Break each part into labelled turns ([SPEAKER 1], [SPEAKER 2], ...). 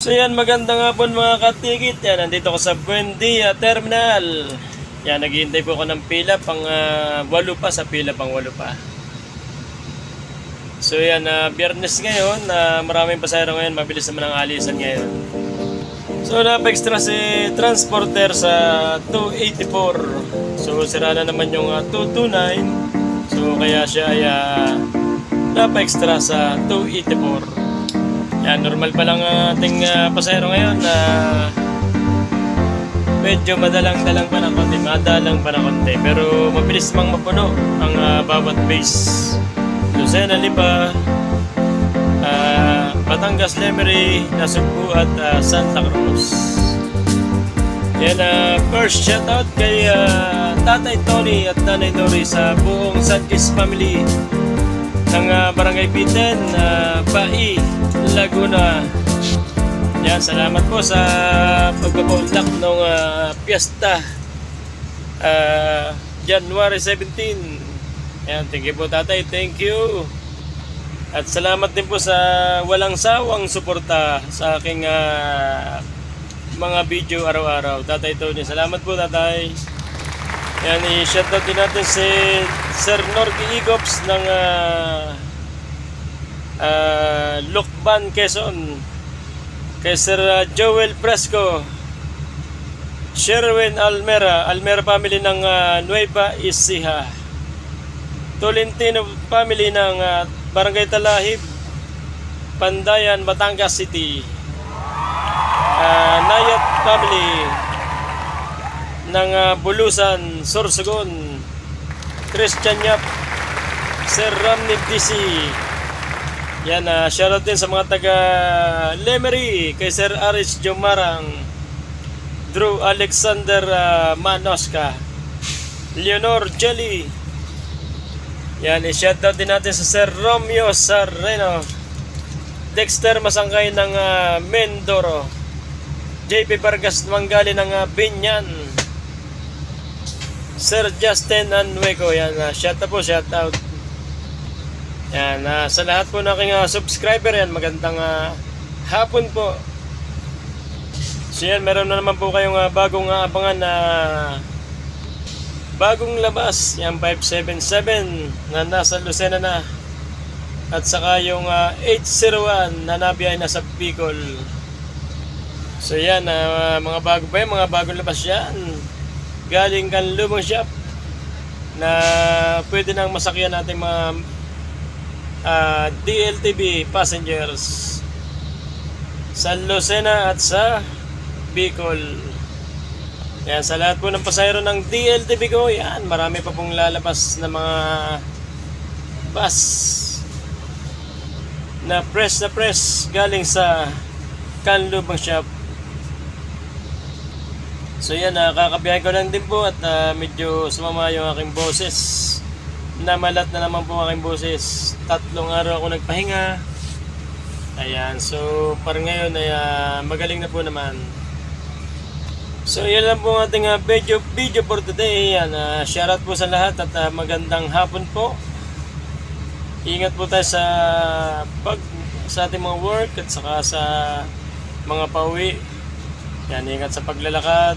[SPEAKER 1] So yan, magandang hapon mga katikit. Yan, nandito ko sa Buendia Terminal. Yan, naghihintay po ako ng pila pang 8 pa, sa pila pang 8 pa. So yan, biyernes ngayon, maraming pasahero ngayon, mabilis naman ang alisan ngayon. So napa-extra si transporter sa 284. So sira na naman yung 229. So kaya siya ay napa-extra sa 284. Yan, normal pa lang ating pasahero ngayon na medyo madalang-dalang pa ng konti, pero mabilis mang mapuno ang bawat base. Lucena, Lipa, Batangas, Lemery, Nasugbu at Santa Cruz. Yan, first shoutout kay Tatay Tony at Nanay Nori sa buong Sanchez family ng Barangay Piten, Bai, Laguna. Yan, salamat po sa pagpapaunlak ng piyesta January 17. Yan, thank you po tatay, thank you. At salamat din po sa walang sawang suporta sa aking mga video araw-araw. Tatay Tony, salamat po tatay. Yan, i-shoutout din natin si Sir Norky Igops ng Lukban, Quezon. Kay Sir Joel Fresco, Sherwin Almera family ng Nueva Ecija, Tolentino family ng Barangay Talahib, Pandayan, Batangas City, Nayat family ng Bulusan, Sorsogon, Christian Yap, Sir Ramnib DC. Yan, shoutout din sa mga taga Lemery, kay Sir Aris Jomarang, Drew Alexander Manoska, Leonor Jelly. Yan, i-shoutout din natin sa Sir Romeo Sarreno, Dexter Masangkay ng Mindoro, JP Vargas Manggali ng Binyan, Sir Justin Anweco. Yan, shoutout po, shoutout. Yan, sa lahat po ng aking subscriber, yan, magandang hapon po. So yan, meron na naman po kayong bagong abangan na bagong labas. Yan, 577 na nasa Lucena na. At saka yung 801 na nabiyay na sa Bicol. So yan, mga bago pa yan, mga bagong labas yan. Galing kan lumang shop na pwede nang masakyan natin mga DLTV passengers sa Lucena at sa Bicol. Yan, sa lahat po ng pasahero ng DLTV ko, yan, marami pa pong lalabas na mga bus na press galing sa Kanlubang Shop. So yan, kakabiyahe ko lang din po at medyo sumama yung aking boses. Namalat na naman po aking boses. 3 araw ako nagpahinga. Ayan, so para ngayon ay magaling na po naman. So yan lang po ang ating video for today. Yan, shoutout po sa lahat at magandang hapon po. Ingat po tayo sa ating mga work at saka sa mga pauwi. Yan, ingat sa paglalakad.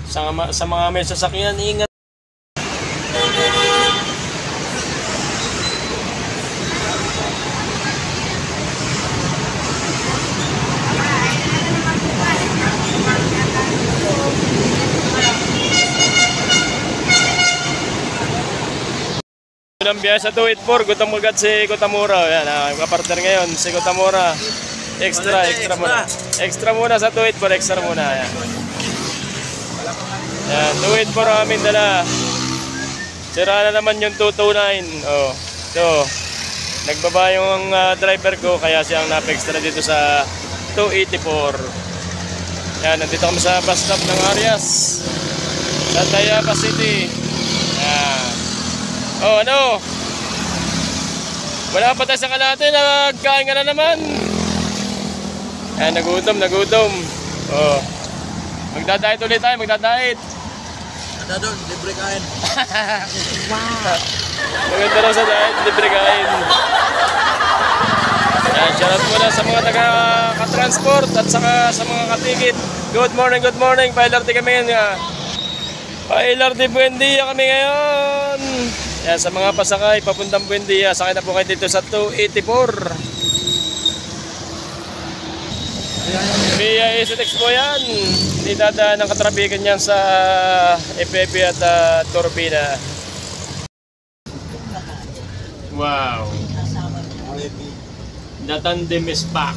[SPEAKER 1] Sa mga may sasakyan, ingat. Ang biyahe sa 284, Gutang Mugat si Kutamura. Yan, yung kapartner ngayon, si Kutamura. Extra muna. Extra muna sa 284, extra muna. Yan, yan, 284 ang aming dala. Sira na naman yung 229. Oh, so, nagbaba yung driver ko, kaya siyang napa-extra dito sa 284. Yan, nandito kami sa bus stop ng Arias sa Tayaba City. Yan. Oh, ano? Wala pa tayo sa kalate, nagkain ka na naman. Ayan, nagutom. Oh. Magdadait ulit tayo, magdadait.
[SPEAKER 2] Doon, libre kain.
[SPEAKER 1] Wow. Maganda raw sa diet, libre kain. Yan, shoutout muna sa mga taga-transport at saka sa mga katikit. Good morning, pa-LRT kami ngayon. Pa-LRT Buendia kami ngayon. Yan, sa mga pasakay, papuntang Buendia, sakay na po kayo dito sa 284. Via ECTEX po yan. Hindi dadaan ng katrabikan yan sa FFP at Turbina. Wow. The tandem is back.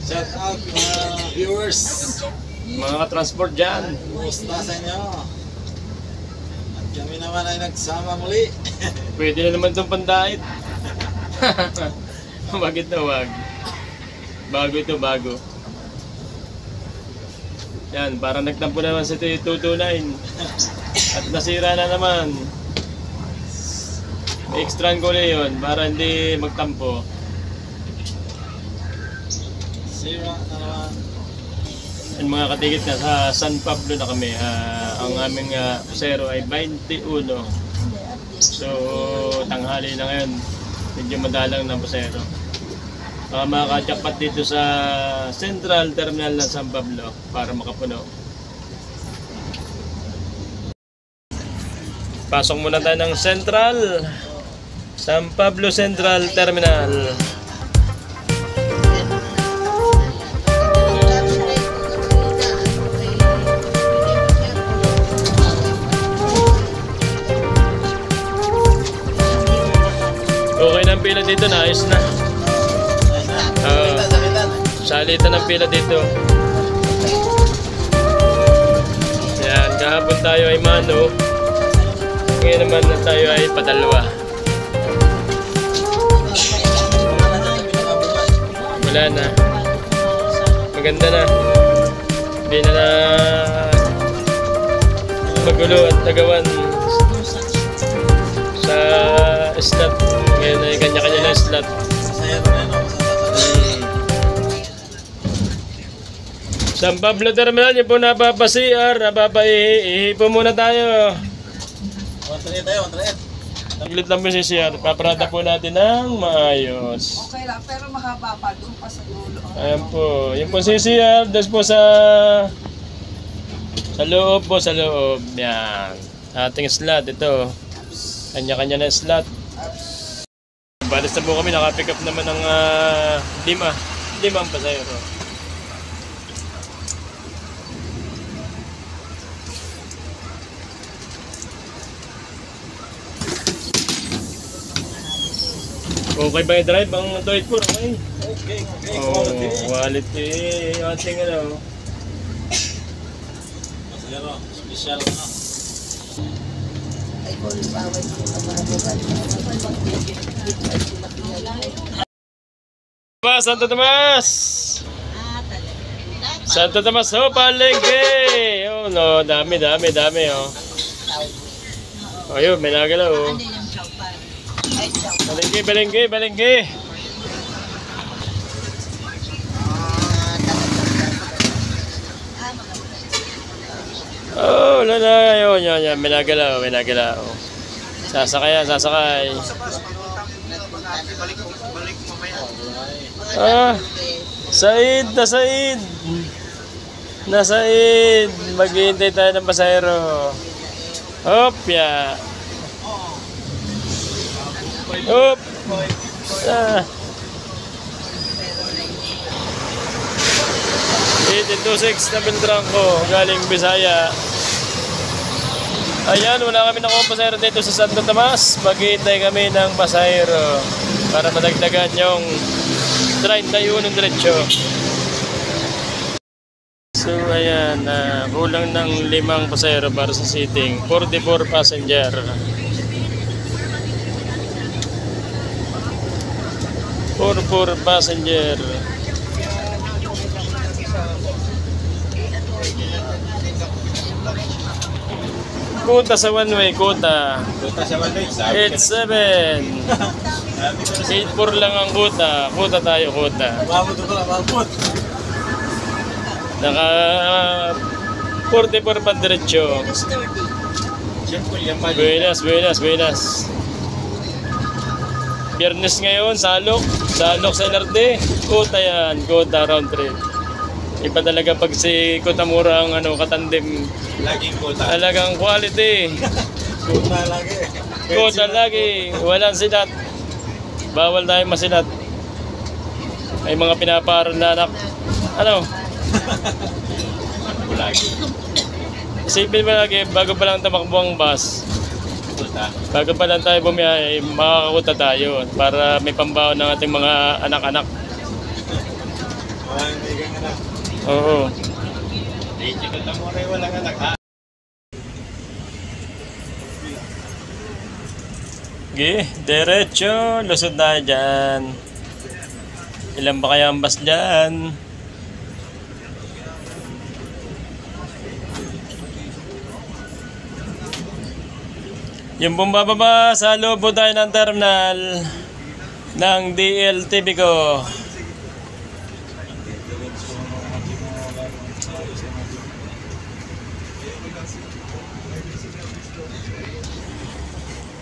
[SPEAKER 2] Shout out mga viewers.
[SPEAKER 1] Mga transport dyan.
[SPEAKER 2] Kumusta sa inyo? At kami naman ay nagsama muli.
[SPEAKER 1] Pwede na naman itong pandait. Wag ito, wag. Bago ito, bago. Yan, parang nagtampo naman sa 229. At nasira na naman. Extra ko na yun para hindi magtampo.
[SPEAKER 2] Sira na naman.
[SPEAKER 1] Yan mga katikit na sa San Pablo na kami. Ang aming pusero ay 21. So, tanghali na ngayon. Medyo madalang na pusero. Makakajapat dito sa Central Terminal ng San Pablo para makapuno. Pasok muna tayo ng Central. San Pablo Central Terminal. Okay na ang pila dito, naayos na. Salitan ng pila dito. Yan, kahapon tayo ay mano. Ngayon naman na tayo ay padalwa. Wala na. Maganda na. Hindi na magulo at tagawan sa slot. Ngayon ay kanya-kanya na slot.
[SPEAKER 2] Masaya na rin ako sa
[SPEAKER 1] San Pablo Terminal, yung po napapa-CR, napapa-ihi po muna tayo.
[SPEAKER 2] 138 tayo, 138.
[SPEAKER 1] Saglit lang po si CR, paparada po natin ng maayos.
[SPEAKER 3] Okay lang, pero mahaba pa doon pa sa dulo.
[SPEAKER 1] Ayan po, yung po si CR, dos po sa loob po, sa loob. Yan, ating slot, ito. Kanya-kanya na slot. Balis na po kami, nakapick up naman ng limang pasayro. Okay ba yung drive ang 284? Okay.
[SPEAKER 2] Okay.
[SPEAKER 1] Oh, quality. Ating ano.
[SPEAKER 2] Masaya no, special na.
[SPEAKER 3] Ay, kung bawal ko na mga
[SPEAKER 1] Santo Tomas! Santo Tomas, oh, palengke! Oh, no, dami, oh. Oh, yun, may nagalaw, oh. Balengke! Oh, wala, yun, may nagalaw. Sasakay. Said. Maghihintay tayo ng pasahero. Hopya. Hop. 826 na Beltranco, galing Bisaya. Ayan, wala kami nakuha pasahero dito sa Santo Tomas. Maghihintay kami ng pasahero para madagdagan yung 31 diretso. So ayan, kulang ng 5 pasahero para sa seating. 44 passenger. 44 passenger. Kuta sa one way, kuta.
[SPEAKER 2] Punta sa Manday,
[SPEAKER 1] 87. 84 lang ang kuta. Kuta tayo, kuta.
[SPEAKER 2] Mabot.
[SPEAKER 1] Naka 44 pa diretso. Buenas. Biyernes ngayon, Salok sa LRT. Kuta yan, Kuta round trip. Iba talaga pag si Kutamura ang katandem.
[SPEAKER 2] Laging kuta.
[SPEAKER 1] Talagang quality.
[SPEAKER 2] Kuta lagi.
[SPEAKER 1] Kuta lagi, walang silat. Bawal tayo masilat. Ay mga pinaparal na anak. Ano?
[SPEAKER 2] Lagi.
[SPEAKER 1] Isipin mo lagi, bago pa lang tamakbo ang bus,
[SPEAKER 2] Kuta.
[SPEAKER 1] bago pa lang tayo bumiyahe, makakakuta tayo para may pambaon ng ating mga anak-anak.
[SPEAKER 2] Walang hindi kang anak.
[SPEAKER 1] Oo.
[SPEAKER 2] Hindi ka tamuray walang anak ha.
[SPEAKER 1] Okay, diretso, lusod na dyan. Ilan ba kaya ang bus dyan? Yung bumababa sa loob po tayo ng terminal ng DLTV ko.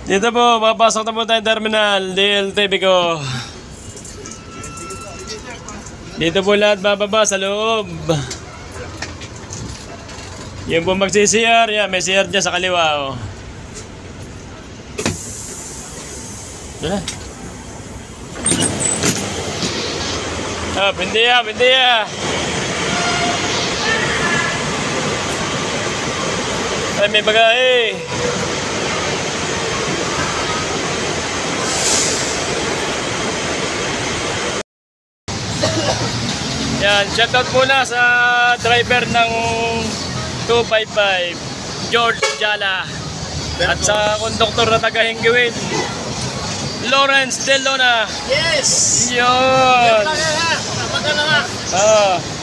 [SPEAKER 1] Dito po, papasok na po tayo terminal, DLTV ko. Dito po lahat bababa sa loob. Yung po magsi-CR, yan, may CR dyan sa kaliwa. Oh. Diyan. Ah, pindiya, pindiya. Ay, may bagay. Yan, shoutout muna sa driver ng 255, George Jala. At sa konduktor na taga Hingiwin, Lawrence Delona.
[SPEAKER 2] Yes!
[SPEAKER 1] Yun.
[SPEAKER 2] Kapag na nga.
[SPEAKER 1] Ah.